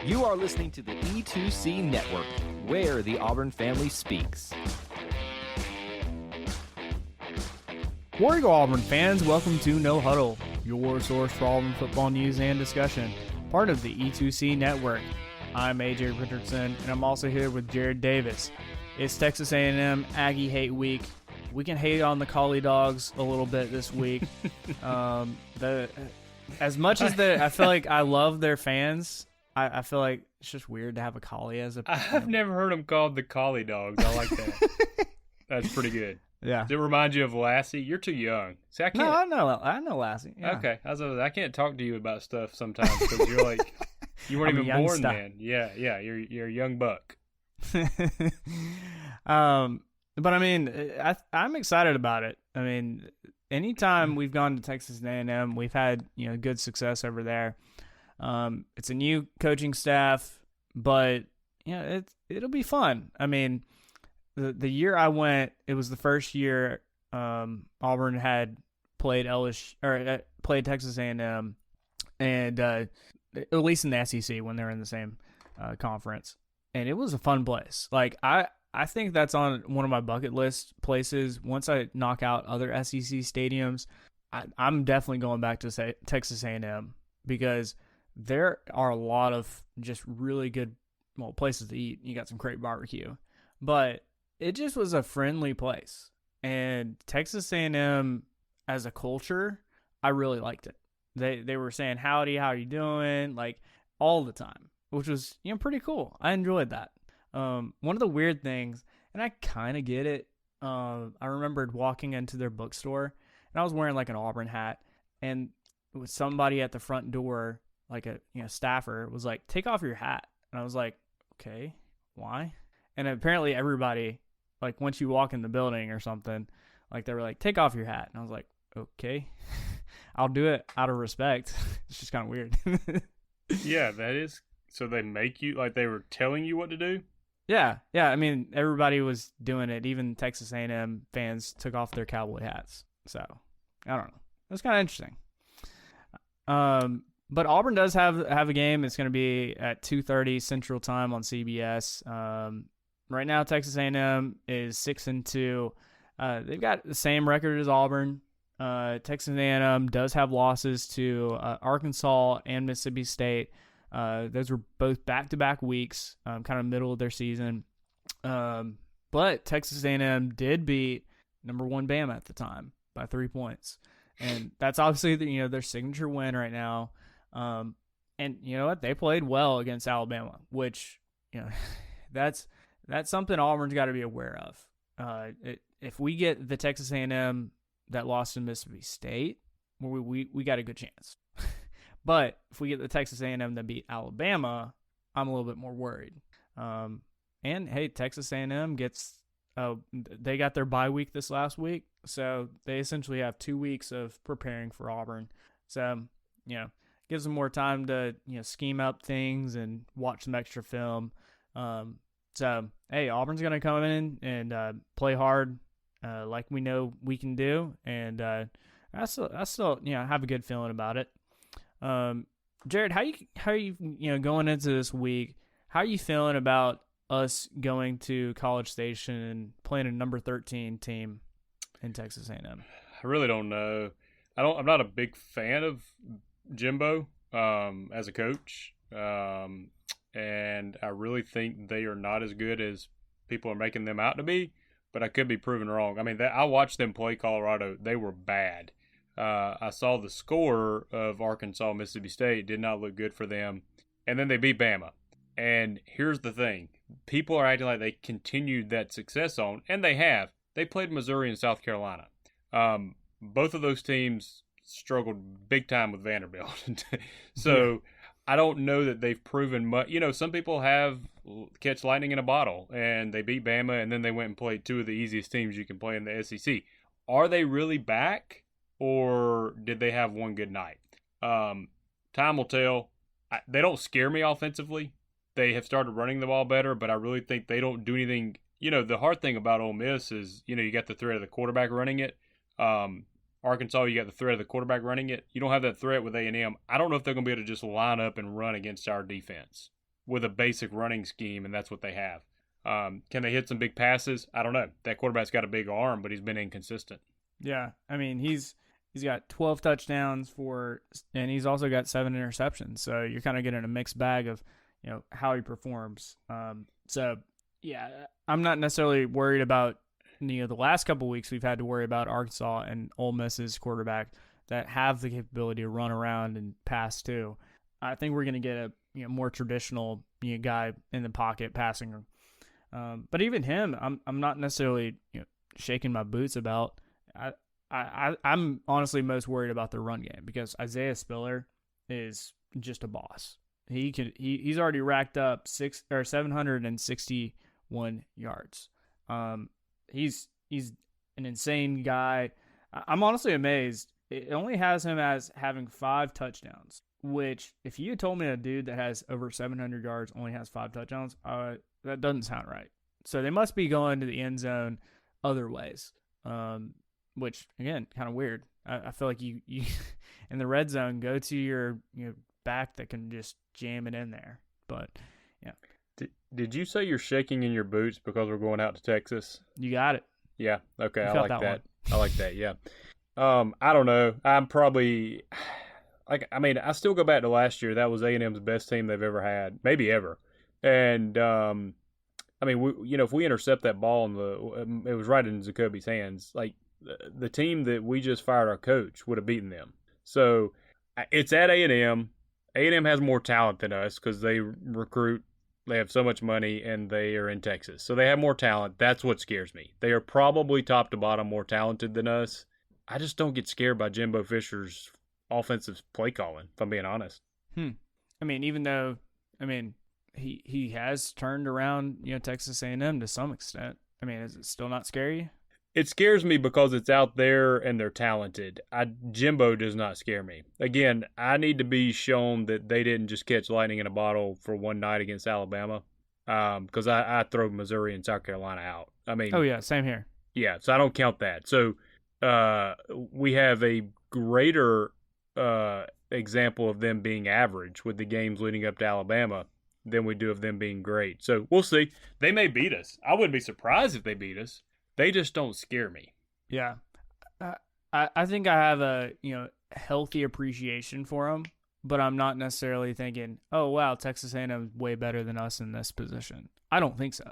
You are listening to the E2C Network, where the Auburn family speaks. War Eagle Auburn fans, welcome to No Huddle, your source for Auburn football news and discussion, part of the E2C Network. I'm AJ Richardson, and I'm also here with Jared Davis. It's Texas A&M Aggie Hate Week. We can hate on the Collie Dogs a little bit this week. As much as I feel like I love their fans, I feel like it's just weird to have a collie as a. I've never heard them called the Collie Dogs. I like that. That's pretty good. Yeah. Does it remind you of Lassie? You're too young. See, I can't. No, I know Lassie. Yeah. Okay, I can't talk to you about stuff sometimes because you're like, you weren't even born then. Yeah, you're a young buck. But I mean, I'm excited about it. I mean, anytime we've gone to Texas A&M, we've had good success over there. It's a new coaching staff, but it'll be fun. I mean, the year I went, it was the first year Auburn had played played Texas A&M, and at least in the SEC when they're in the same conference, and it was a fun place. Like I think that's on one of my bucket list places. Once I knock out other SEC stadiums, I'm definitely going back to Texas A&M because there are a lot of just really good places to eat. You got some great barbecue, but it just was a friendly place. And Texas A&M as a culture, I really liked it. They were saying howdy, how you doing, like all the time, which was pretty cool. I enjoyed that. One of the weird things, and I kind of get it, I remembered walking into their bookstore, and I was wearing like an Auburn hat, and it was somebody at the front door, like a staffer, was like, "Take off your hat," and I was like, "Okay, why?" And apparently everybody, like once you walk in the building or something, like they were like, "Take off your hat," and I was like, "Okay, I'll do it out of respect." It's just kind of weird. Yeah, that is. So they make you, like they were telling you what to do? Yeah. I mean, everybody was doing it. Even Texas A&M fans took off their cowboy hats. So, I don't know. It was kind of interesting. But Auburn does have a game. It's going to be at 2:30 Central Time on CBS. Right now, Texas A&M is 6-2. They've got the same record as Auburn. Texas A&M does have losses to Arkansas and Mississippi State. Those were both back-to-back weeks, kind of middle of their season. But Texas A&M did beat number 1 Bama at the time by 3 points. And that's obviously their signature win right now. And you know what? They played well against Alabama, which, that's something Auburn's got to be aware of. If we get the Texas A&M that lost to Mississippi State, we got a good chance. But if we get the Texas A&M that beat Alabama, I'm a little bit more worried. And hey, Texas A&M they got their bye week this last week, so they essentially have 2 weeks of preparing for Auburn. So gives them more time to scheme up things and watch some extra film. So hey, Auburn's gonna come in and play hard, like we know we can do, and I still have a good feeling about it. Jared, how you going into this week? How are you feeling about us going to College Station and playing a number 13 team in Texas A&M? I really don't know. I'm not a big fan of Jimbo as a coach, and I really think they are not as good as people are making them out to be. But I could be proven wrong. I mean, I watched them play Colorado. They were bad. I saw the score of Arkansas, Mississippi State. Did not look good for them. And then they beat Bama. And here's the thing. People are acting like they continued that success on, and they have. They played Missouri and South Carolina. Both of those teams struggled big time with Vanderbilt. So I don't know that they've proven much. Some people have catch lightning in a bottle, and they beat Bama, and then they went and played 2 of the easiest teams you can play in the SEC. Are they really back? Or did they have one good night? Time will tell. They don't scare me offensively. They have started running the ball better, but I really think they don't do anything. The hard thing about Ole Miss is, you got the threat of the quarterback running it. Arkansas, you got the threat of the quarterback running it. You don't have that threat with A&M. I don't know if they're going to be able to just line up and run against our defense. with a basic running scheme, and that's what they have. Can they hit some big passes? I don't know. That quarterback's got a big arm, but he's been inconsistent. Yeah, I mean he's got 12 touchdowns and he's also got 7 interceptions. So you're kind of getting a mixed bag of how he performs. So yeah, I'm not necessarily worried about the last couple of weeks we've had to worry about Arkansas and Ole Miss's quarterback that have the capability to run around and pass too. I think we're going to get a more traditional guy in the pocket passing. But even him, I'm not necessarily shaking my boots about. I'm honestly most worried about the run game because Isaiah Spiller is just a boss. He's already racked up 761 yards. He's an insane guy. I'm honestly amazed. It only has him as having 5 touchdowns, which if you had told me a dude that has over 700 yards only has 5 touchdowns, that doesn't sound right. So they must be going to the end zone other ways, which, again, kind of weird. I feel like you in the red zone, go to your back that can just jam it in there. But, yeah. Did you say you're shaking in your boots because we're going out to Texas? You got it. Yeah. Okay. You I felt like that. one. I like that. Yeah. I don't know. I'm probably I still go back to last year. That was A&M's best team they've ever had, maybe ever. And if we intercept that ball it was right in Jacoby's hands. Like the team that we just fired our coach would have beaten them. So it's at A&M. A&M has more talent than us because they recruit. They have so much money, and they are in Texas. So they have more talent. That's what scares me. They are probably top to bottom more talented than us. I just don't get scared by Jimbo Fisher's offensive play calling, if I'm being honest. I mean, even though, he has turned around, Texas A&M to some extent. I mean, is it still not scary? It scares me because it's out there and they're talented. Jimbo does not scare me. Again, I need to be shown that they didn't just catch lightning in a bottle for one night against Alabama, because I throw Missouri and South Carolina out. I mean, oh yeah, same here. Yeah, so I don't count that. So we have a greater example of them being average with the games leading up to Alabama than we do of them being great. So we'll see. They may beat us. I wouldn't be surprised if they beat us. They just don't scare me. Yeah. I think I have a healthy appreciation for them, but I'm not necessarily thinking, oh, wow, Texas A&M is way better than us in this position. I don't think so.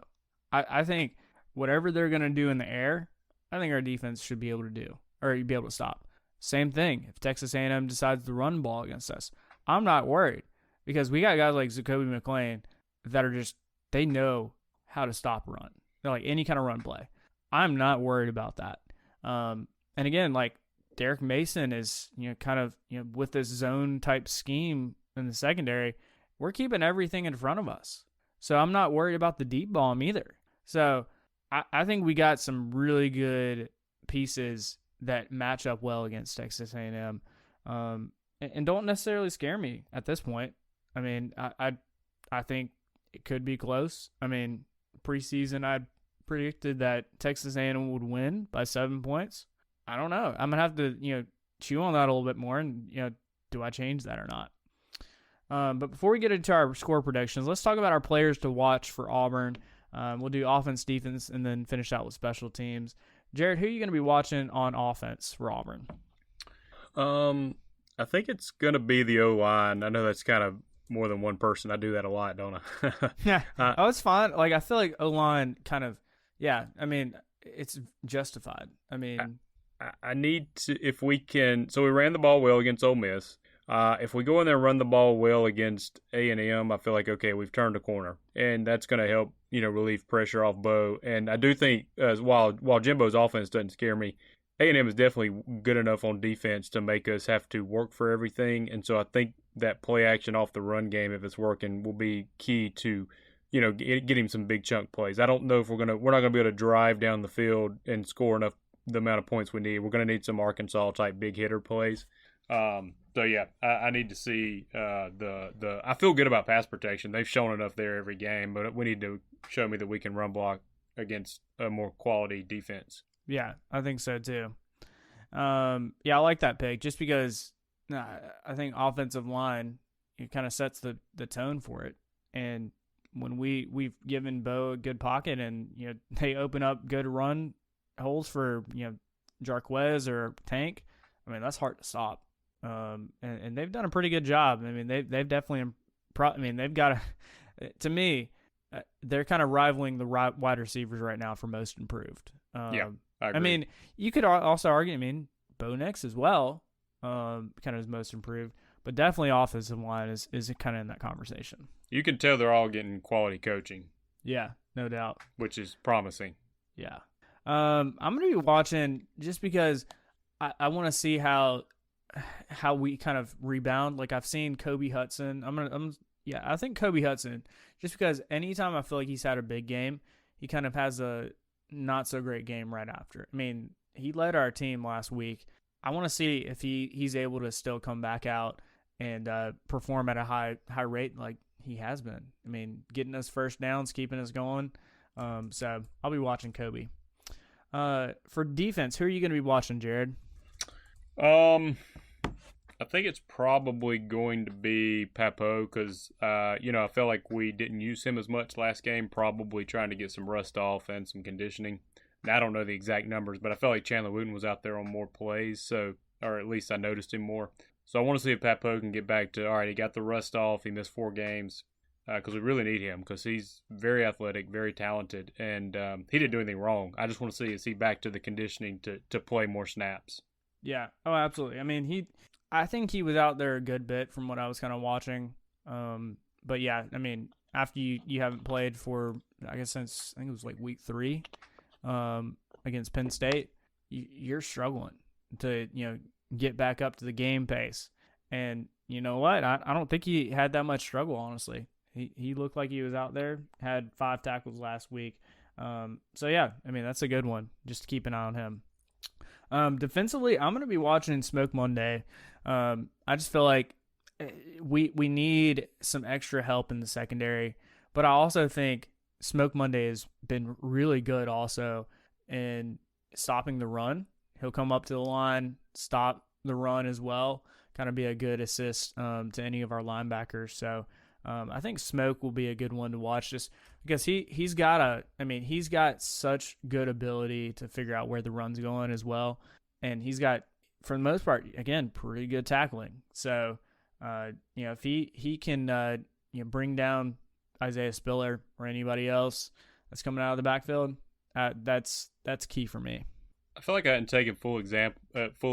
I think whatever they're going to do in the air, I think our defense should be able to do, or be able to stop. Same thing. If Texas A&M decides to run ball against us, I'm not worried because we got guys like Jacoby McClain that are they know how to stop a run. They're like any kind of run play. I'm not worried about that. And again, like Derek Mason is, with this zone type scheme in the secondary, we're keeping everything in front of us. So I'm not worried about the deep bomb either. So I think we got some really good pieces that match up well against Texas A&M, and don't necessarily scare me at this point. I mean, I think it could be close. I mean, preseason I predicted that Texas A&M would win by 7 points. I don't know. I'm gonna have to chew on that a little bit more, and do I change that or not? But before we get into our score predictions, let's talk about our players to watch for Auburn. We'll do offense, defense, and then finish out with special teams. Jared, who are you going to be watching on offense for Auburn? I think it's going to be the O-line. I know that's kind of more than one person. I do that a lot, don't I? Yeah. It's fine. Like, I feel like O-line kind of, yeah, I mean, it's justified. I mean, I need to, if we can, so we ran the ball well against Ole Miss. If we go in there and run the ball well against A&M, I feel like, okay, we've turned a corner. And that's going to help, relieve pressure off Bo. And I do think, while Jimbo's offense doesn't scare me, A&M is definitely good enough on defense to make us have to work for everything. And so I think that play action off the run game, if it's working, will be key to, get him some big chunk plays. I don't know if we're not going to be able to drive down the field and score enough the amount of points we need. We're going to need some Arkansas type big hitter plays. So yeah, I need to see I feel good about pass protection. They've shown enough there every game, but we need to show me that we can run block against a more quality defense. Yeah, I think so too. I like that pick just because I think offensive line, it kind of sets the tone for it. And when we've given Bo a good pocket and, they open up good run holes for, Jarquez or Tank, I mean, that's hard to stop. And they've done a pretty good job. I mean, they've definitely they've got to me, they're kind of rivaling the wide receivers right now for most improved. Yeah, I agree. I mean, you could also argue, Bo Nix as well, kind of is most improved, but definitely offensive line is kind of in that conversation. You can tell they're all getting quality coaching. Yeah, no doubt. Which is promising. Yeah. I'm going to be watching just because I want to see how we kind of rebound. Like, I've seen Kobe Hudson. I think Kobe Hudson, just because anytime I feel like he's had a big game, he kind of has a not so great game right after. I mean, he led our team last week. I want to see if he's able to still come back out and perform at a high rate like he has been. I mean, getting us first downs, keeping us going. So I'll be watching Kobe. For defense, who are you going to be watching, Jared? I think it's probably going to be Papo because, I felt like we didn't use him as much last game, probably trying to get some rust off and some conditioning. Now, I don't know the exact numbers, but I felt like Chandler Wooten was out there on more plays, or at least I noticed him more. So I want to see if Papo can get back to, all right, he got the rust off, he missed 4 games, because we really need him because he's very athletic, very talented, and he didn't do anything wrong. I just want to see is he back to the conditioning to play more snaps. Yeah. Oh, absolutely. I mean, I think he was out there a good bit from what I was kind of watching. But yeah, I mean, after you haven't played for, I guess since I think it was like week 3, against Penn State, you're struggling to, get back up to the game pace. And you know what? I don't think he had that much struggle, honestly. He looked like he was out there, had 5 tackles last week. So yeah, I mean, that's a good one. Just to keep an eye on him. Defensively, I'm going to be watching Smoke Monday. I just feel like we need some extra help in the secondary, but I also think Smoke Monday has been really good also in stopping the run. He'll come up to the line, stop the run as well, kind of be a good assist to any of our linebackers. So I think Smoke will be a good one to watch just because he's got such good ability to figure out where the run's going as well. And he's got, for the most part, again, pretty good tackling. So, if he can, bring down Isaiah Spiller or anybody else that's coming out of the backfield, that's key for me. I feel like I hadn't taken full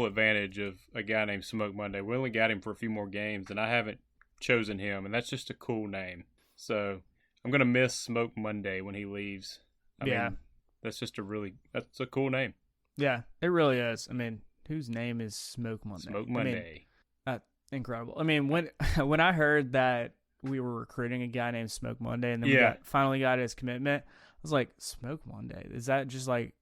advantage of a guy named Smoke Monday. We only got him for a few more games, and I haven't chosen him, and that's just a cool name. So I'm going to miss Smoke Monday when he leaves. I mean, that's a cool name. Yeah, it really is. I mean, whose name is Smoke Monday? Smoke Monday. That's incredible. I mean, when I heard that we were recruiting a guy named Smoke Monday and then we finally got his commitment, I was like, Smoke Monday? Is that just like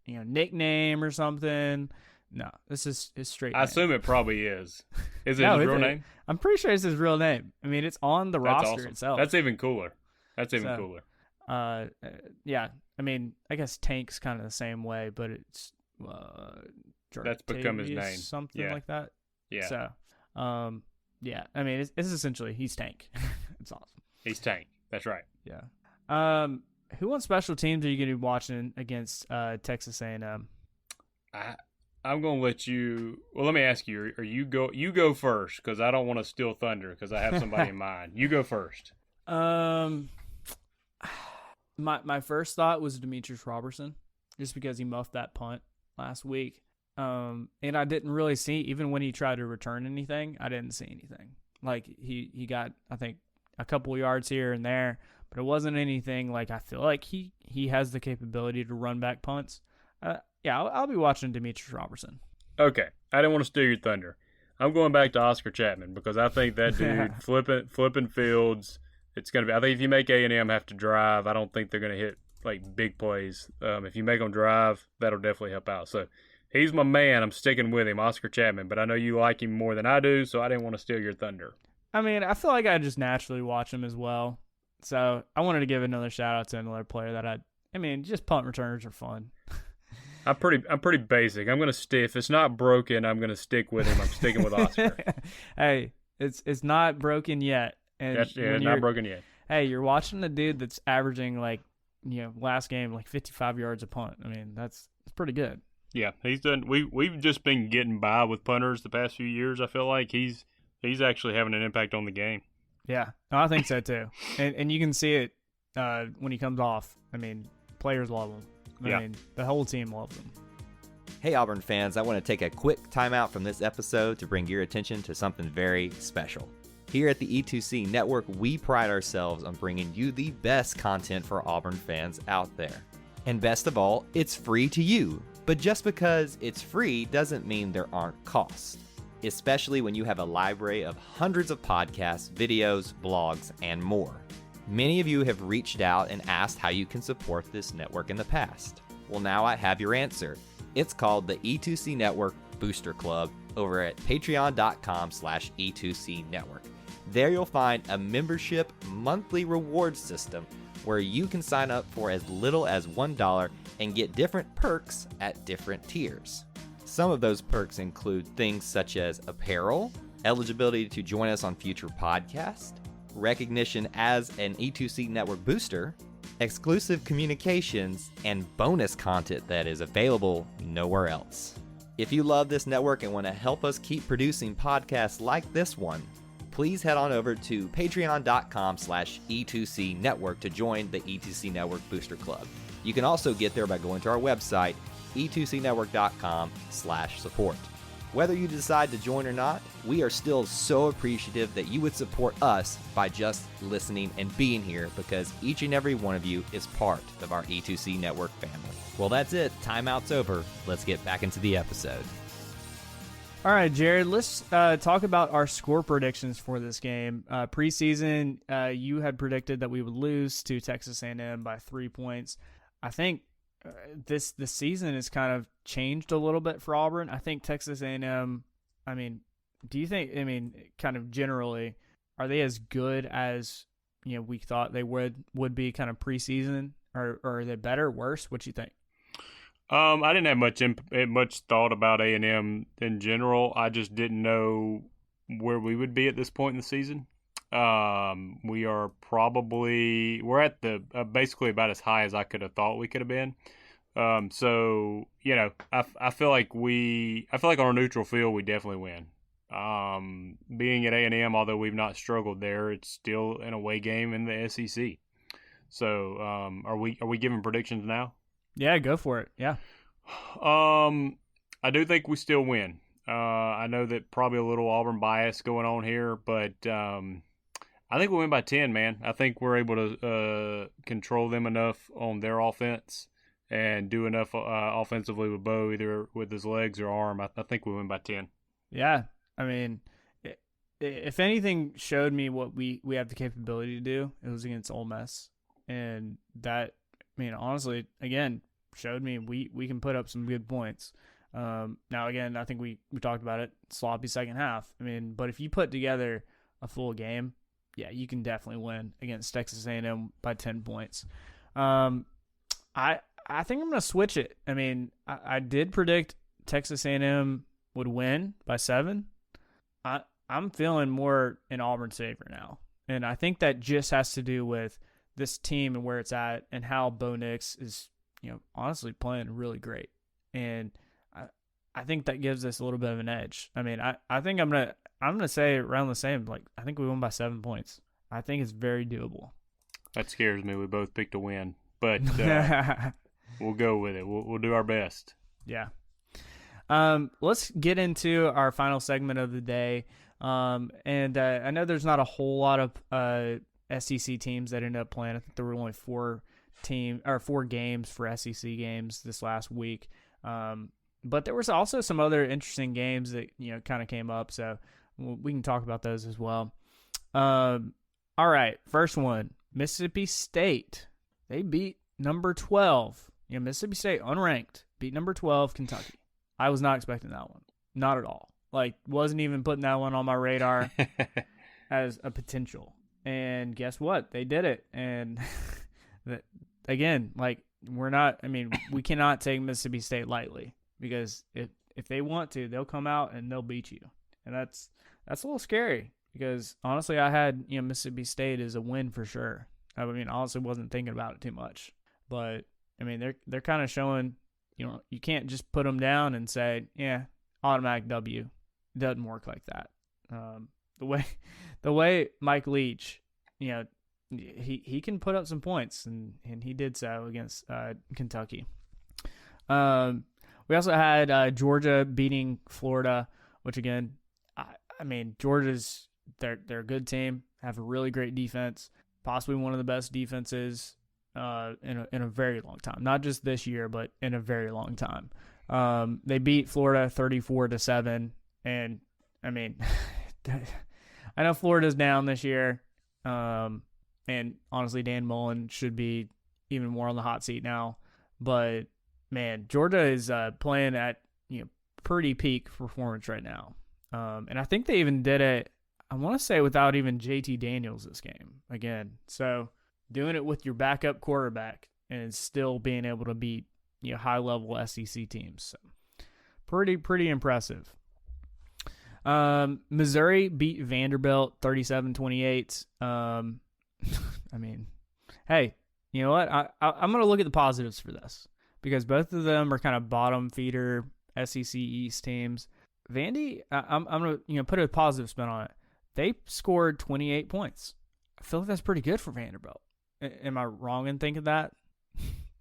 nickname or something? No, this is his straight name. I assume it probably is. Is it his real name? I'm pretty sure it's his real name. I mean, it's on the roster itself. That's even cooler. Cooler. Yeah. I mean, I guess Tank's kind of the same way, but it's that's become his name. Something like that. Yeah. So, yeah. I mean, it's essentially he's Tank. It's awesome. He's Tank. That's right. Yeah. Who on special teams are you going to be watching against Texas A&M? I'm going to let you. Well, let me ask you. You go first because I don't want to steal thunder because I have somebody in mind. You go first. My first thought was Demetrius Robertson, just because he muffed that punt last week. And I didn't really see, even when he tried to return anything, I didn't see anything. Like he got, I think, a couple yards here and there, but it wasn't anything like I feel like he has the capability to run back punts. I'll be watching Demetrius Robertson. Okay. I didn't want to steal your thunder. I'm going back to Oscar Chapman because I think that dude flipping fields. It's going to be. I think if you make A&M have to drive, I don't think they're going to hit like big plays. If you make them drive, that'll definitely help out. So he's my man. I'm sticking with him, Oscar Chapman. But I know you like him more than I do, so I didn't want to steal your thunder. I mean, I feel like I just naturally watch him as well. So I wanted to give another shout out to another player that I mean, just punt returners are fun. I'm pretty basic. I'm gonna stick. If it's not broken, I'm gonna stick with him. I'm sticking with Oscar. Hey, it's not broken yet. And That's not broken yet. Hey, you're watching the dude that's averaging last game 55 yards a punt. I mean, that's pretty good. Yeah, he's done. We've just been getting by with punters the past few years. I feel like he's actually having an impact on the game. Yeah, no, I think so too. And you can see it when he comes off. I mean, players love him. I mean, the whole team loves him. Hey, Auburn fans, I want to take a quick timeout from this episode to bring your attention to something very special. Here at the E2C Network, we pride ourselves on bringing you the best content for Auburn fans out there. And best of all, it's free to you. But just because it's free doesn't mean there aren't costs, especially when you have a library of hundreds of podcasts, videos, blogs, and more. Many of you have reached out and asked how you can support this network in the past. Well, now I have your answer. It's called the E2C Network Booster Club over at patreon.com/E2C Network. There you'll find a membership monthly reward system where you can sign up for as little as $1 and get different perks at different tiers. Some of those perks include things such as apparel, eligibility to join us on future podcasts, recognition as an E2C Network booster, exclusive communications, and bonus content that is available nowhere else. If you love this network and want to help us keep producing podcasts like this one, please head on over to patreon.com/E2C Network to join the E2C Network Booster Club. You can also get there by going to our website, e2cnetwork.com/support. Whether you decide to join or not, we are still so appreciative that you would support us by just listening and being here, because each and every one of you is part of our E2C Network family. Well, that's it. Timeout's over. Let's get back into the episode. All right, Jared, let's talk about our score predictions for this game. Preseason, you had predicted that we would lose to Texas A&M by 3 points. I think the season has kind of changed a little bit for Auburn. I think Texas A&M, do you think, kind of generally, are they as good as we thought they would be kind of preseason, or are they better, worse? What do you think? I didn't have much thought about A&M in general. I just didn't know where we would be at this point in the season. We're at the basically about as high as I could have thought we could have been. So I feel like on a neutral field we definitely win. Being at A&M, although we've not struggled there, it's still an away game in the SEC. So are we giving predictions now? Yeah, go for it. Yeah. I do think we still win. I know that probably a little Auburn bias going on here, but I think we win by 10, man. I think we're able to control them enough on their offense and do enough offensively with Bo, either with his legs or arm. I think we win by 10. Yeah. If anything showed me what we have the capability to do, it was against Ole Miss. And that, honestly, again, showed me we can put up some good points. Now, again, I think we talked about it, sloppy second half. But if you put together a full game, yeah, you can definitely win against Texas A&M by 10 points. I think I'm going to switch it. I did predict Texas A&M would win by 7. I'm feeling more in Auburn's favor now. And I think that just has to do with this team and where it's at and how Bo Nix is, honestly playing really great. And I think that gives us a little bit of an edge. I think I'm gonna say around the same. I think we won by 7 points. I think it's very doable. That scares me. We both picked a win, but we'll go with it. We'll do our best. Yeah. Let's get into our final segment of the day. And I know there's not a whole lot of SEC teams that ended up playing. I think there were only 4 games for SEC games this last week. But there was also some other interesting games that kind of came up, so we can talk about those as well. All right, first one, Mississippi State. They beat number 12. Mississippi State, unranked, beat number 12 Kentucky. I was not expecting that one, not at all. Wasn't even putting that one on my radar as a potential. And guess what? They did it. And again, we're not. We cannot take Mississippi State lightly, because if they want to, they'll come out and they'll beat you. And that's a little scary, because honestly, I had Mississippi State as a win for sure. I mean, honestly, wasn't thinking about it too much, but I mean, they're kind of showing, you can't just put them down and say, yeah, automatic W. It doesn't work like that. The way Mike Leach, he can put up some points, and he did so against Kentucky. We also had Georgia beating Florida, which again, I mean, Georgia's they're a good team, have a really great defense, possibly one of the best defenses in a very long time. Not just this year, but in a very long time. They beat Florida 34-7, and I mean, I know Florida's down this year, and honestly, Dan Mullen should be even more on the hot seat now. But man, Georgia is playing at pretty peak performance right now, and I think they even did it, I want to say, without even JT Daniels this game again. So doing it with your backup quarterback and still being able to beat high level SEC teams, so pretty impressive. Missouri beat Vanderbilt 37-28. I mean, hey, you know what? I'm going to look at the positives for this, because both of them are kind of bottom feeder SEC East teams. Vandy, I'm going to put a positive spin on it. They scored 28 points. I feel like that's pretty good for Vanderbilt. Am I wrong in thinking that?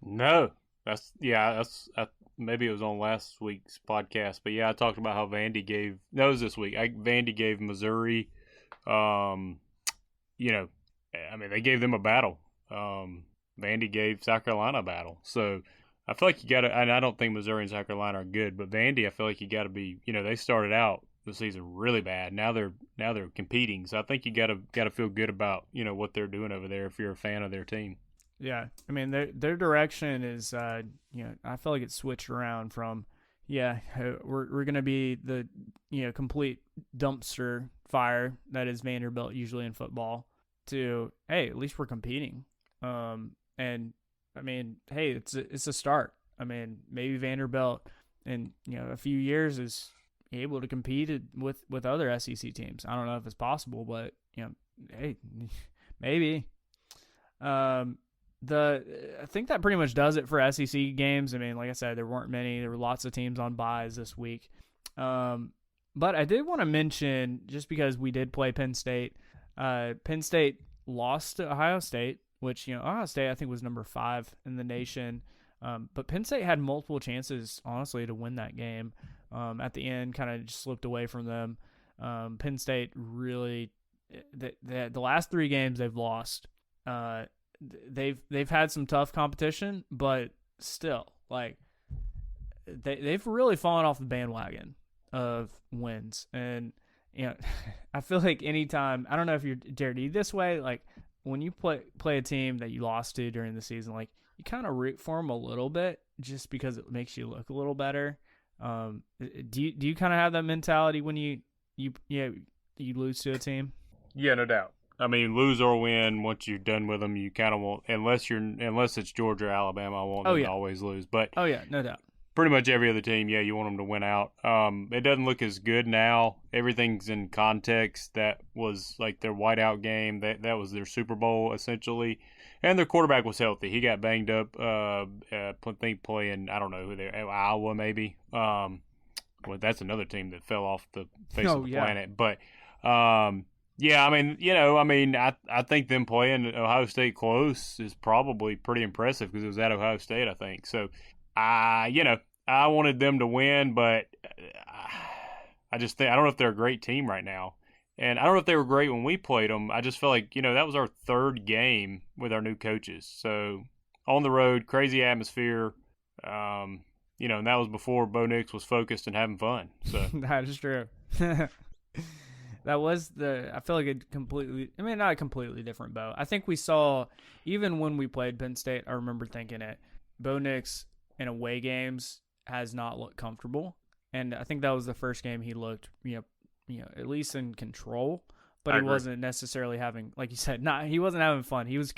No, that's maybe it was on last week's podcast, but yeah, I talked about how Vandy gave. No, it was this week. Vandy gave Missouri. I mean, they gave them a battle. Vandy gave South Carolina a battle. So I feel like you got to, and I don't think Missouri and South Carolina are good, but Vandy, I feel like you got to be, they started out the season really bad. Now they're competing. So I think you got to feel good about, what they're doing over there if you're a fan of their team. Yeah. I mean, their direction is, I feel like it's switched around from, we're going to be the, complete dumpster fire that is Vanderbilt usually in football, to, hey, at least we're competing. And I mean, hey, it's a start. I mean, maybe Vanderbilt in a few years is able to compete with other SEC teams. I don't know if it's possible, but hey, maybe. I think that pretty much does it for SEC games. I mean, like I said, there weren't many. There were lots of teams on byes this week. But I did want to mention, just because we did play Penn State. Penn State lost to Ohio State, which, Ohio State I think was number 5 in the nation. But Penn State had multiple chances, honestly, to win that game. At the end, kind of just slipped away from them. Penn State really, the last 3 games they've lost. They've had some tough competition, but still, like, they've really fallen off the bandwagon of wins. And I feel like anytime, I don't know if you're Jared this way, like when you play a team that you lost to during the season, like you kind of root for them a little bit just because it makes you look a little better. Do you kind of have that mentality when you lose to a team? Yeah, no doubt. I mean, lose or win, once you're done with them, you kind of want, unless it's Georgia or Alabama, I want them to always lose. But oh yeah, no doubt. Pretty much every other team, you want them to win out. It doesn't look as good now. Everything's in context. That was like their whiteout game. That was their Super Bowl, essentially. And their quarterback was healthy. He got banged up, I think playing, I don't know who they're, Iowa maybe. Well, that's another team that fell off the face of the planet. But, yeah, I think them playing Ohio State close is probably pretty impressive because it was at Ohio State, I think. So, I wanted them to win, but I just think, I don't know if they're a great team right now. And I don't know if they were great when we played them. I just feel like, that was our 3rd game with our new coaches. So, on the road, crazy atmosphere, and that was before Bo Nix was focused and having fun. So that is true. That was I feel like not a completely different Bo. I think we saw, even when we played Penn State, I remember thinking it, Bo Nix in away games has not looked comfortable. And I think that was the first game he looked, at least in control, but he wasn't necessarily having, like you said, he wasn't having fun. He was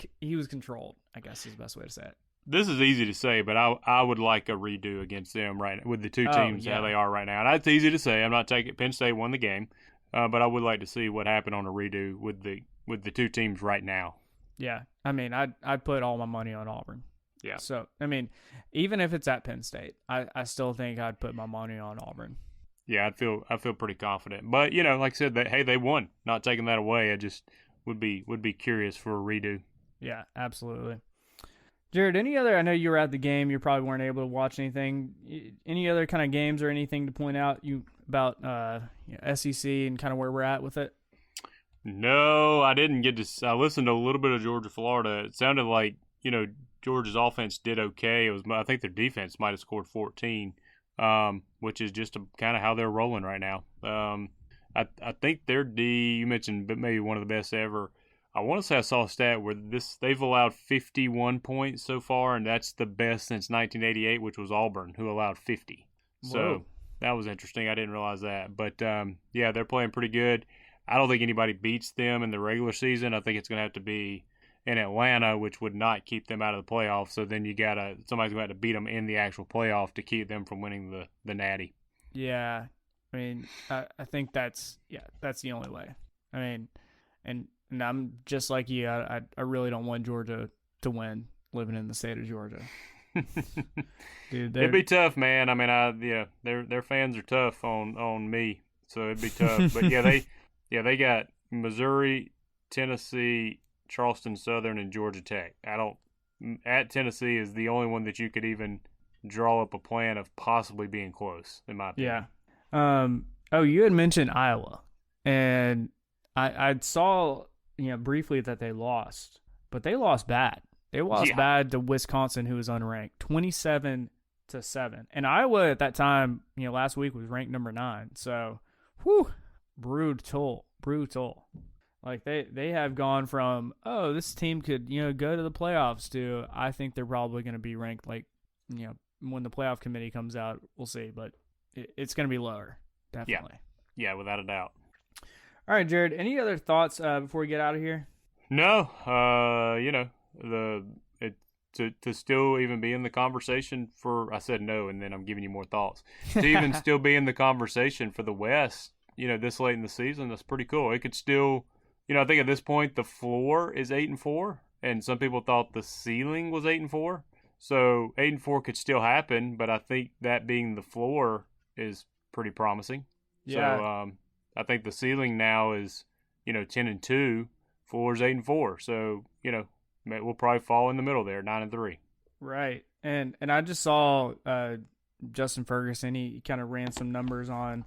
controlled, I guess is the best way to say it. This is easy to say, but I would like a redo against them right now, with the two teams how they are right now. And that's easy to say. I'm not taking Penn State won the game. But I would like to see what happened on a redo with the two teams right now. Yeah, I mean, I'd put all my money on Auburn. Yeah. So, I mean, even if it's at Penn State, I still think I'd put my money on Auburn. Yeah, I feel pretty confident. But, like I said, they won. Not taking that away. I just would be curious for a redo. Yeah, absolutely. Jared, I know you were at the game. You probably weren't able to watch anything. Any other kind of games or anything to point out about SEC and kind of where we're at with it? No, I didn't get to. I listened to a little bit of Georgia, Florida. It sounded like, Georgia's offense did okay. I think their defense might have scored 14, which is just kind of how they're rolling right now. I think their D, you mentioned maybe one of the best ever. I want to say I saw a stat where they've allowed 51 points so far, and that's the best since 1988, which was Auburn, who allowed 50. Whoa. So that was interesting. I didn't realize that. But, yeah, they're playing pretty good. I don't think anybody beats them in the regular season. I think it's going to have to be in Atlanta, which would not keep them out of the playoff. So then somebody's going to have to beat them in the actual playoff to keep them from winning the Natty. Yeah, I mean, I think that's the only way. I mean, and I'm just like you. I really don't want Georgia to win living in the state of Georgia. Dude, it'd be tough, man. I mean, their fans are tough on me, so it'd be tough. But they got Missouri, Tennessee, Charleston Southern, and Georgia Tech. At Tennessee is the only one that you could even draw up a plan of possibly being close, in my opinion. Yeah. You had mentioned Iowa, and I saw briefly that they lost, but they lost bad. They lost bad to Wisconsin, who was unranked, 27-7. And Iowa at that time, last week was ranked number 9. So, brutal. Like they have gone from, this team could go to the playoffs to, I think they're probably going to be ranked when the playoff committee comes out, we'll see, but it's going to be lower, definitely. Yeah, without a doubt. All right, Jared, any other thoughts before we get out of here? No, to still even be in the conversation I said no, and then I'm giving you more thoughts. To even still be in the conversation for the West, this late in the season, that's pretty cool. It could still, I think at this point the floor is 8-4, and some people thought the ceiling was 8-4. So 8-4 could still happen, but I think that being the floor is pretty promising. Yeah. So I think the ceiling now is 10-2, floor is 8-4. So we'll probably fall in the middle there, 9-3. Right, and I just saw Justin Ferguson. He kind of ran some numbers on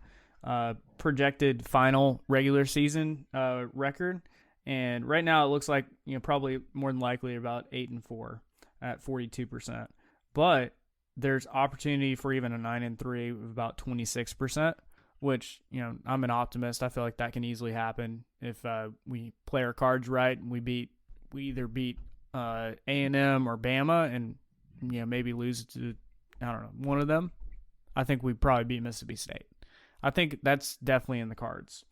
projected final regular season record, and right now it looks like probably more than likely about 8-4 at 42%, but there's opportunity for even a 9-3 of about 26%, which I'm an optimist. I feel like that can easily happen if we play our cards right and we either beat A&M or Bama and maybe lose to one of them. I think we'd probably beat Mississippi State. I think that's definitely in the cards.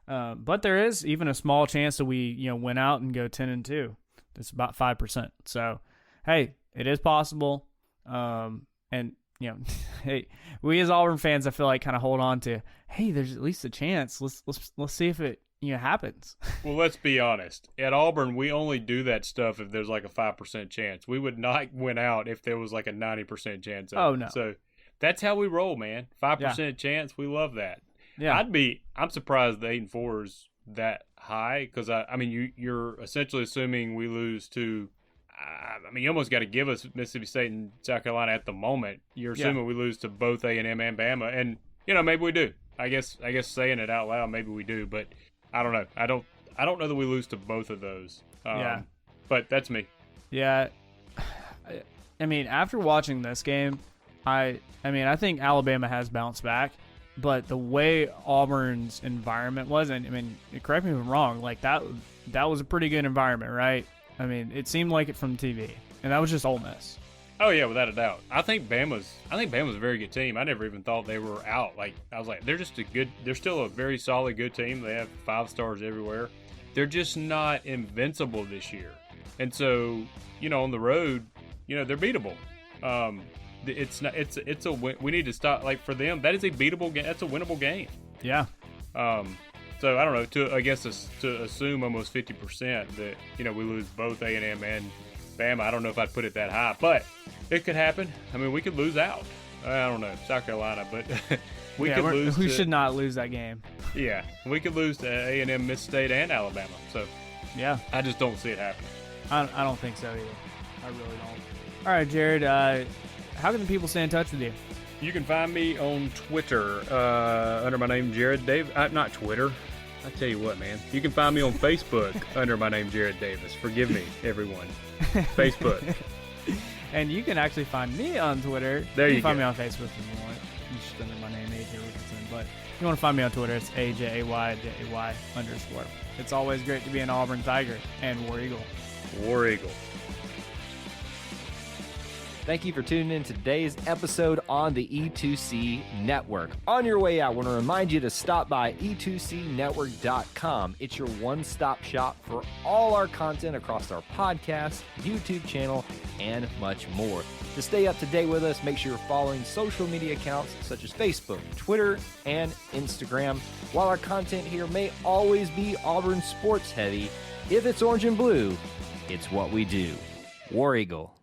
But there is even a small chance that we win out and go 10-2. It's about 5%. So hey, it is possible. And hey, we as Auburn fans, I feel like kind of hold on to, hey, there's at least a chance. Let's see if it happens. Well, let's be honest. At Auburn, we only do that stuff if there's like a 5% chance. We would not win out if there was like a 90% chance. Oh no. So that's how we roll, man. 5% chance. We love that. Yeah. I'm surprised the 8-4 is that high because I mean you're essentially assuming we lose to. You almost got to give us Mississippi State and South Carolina at the moment. You're assuming we lose to both A&M and Bama, and maybe we do. I guess saying it out loud, maybe we do, but I don't know. I don't know that we lose to both of those. But that's me. Yeah, I mean, after watching this game, I think Alabama has bounced back, but the way Auburn's environment was, and correct me if I'm wrong, like that was a pretty good environment, right? I mean, it seemed like it from TV, and that was just Ole Miss. Oh yeah, without a doubt. I think Bama's a very good team. I never even thought they were out. Like I was like, they're still a very solid, good team. They have 5 stars everywhere. They're just not invincible this year, and so on the road, they're beatable. We need to stop. Like for them, that is a beatable game. That's a winnable game. Yeah. So I don't know. To assume almost 50% that we lose both A&M and Bama. I don't know if I'd put it that high, but it could happen. I mean, we could lose out. I don't know, South Carolina, but we could lose. We should not lose that game. Yeah, we could lose to A&M, Miss State, and Alabama. So yeah, I just don't see it happening. I don't think so either. I really don't. All right, Jared. How can the people stay in touch with you? You can find me on Twitter under my name Jared Davis. Not Twitter. I tell you what, man. You can find me on Facebook under my name Jared Davis. Forgive me, everyone. Facebook. And you can actually find me on Twitter. There you can find me on Facebook if you want. You just under my name, AJ Richardson. But if you want to find me on Twitter, it's AJAYJAY_. It's always great to be an Auburn Tiger and War Eagle. War Eagle. Thank you for tuning in to today's episode on the E2C Network. On your way out, I want to remind you to stop by e2cnetwork.com. It's your one-stop shop for all our content across our podcast, YouTube channel, and much more. To stay up to date with us, make sure you're following social media accounts such as Facebook, Twitter, and Instagram. While our content here may always be Auburn sports heavy, if it's orange and blue, it's what we do. War Eagle.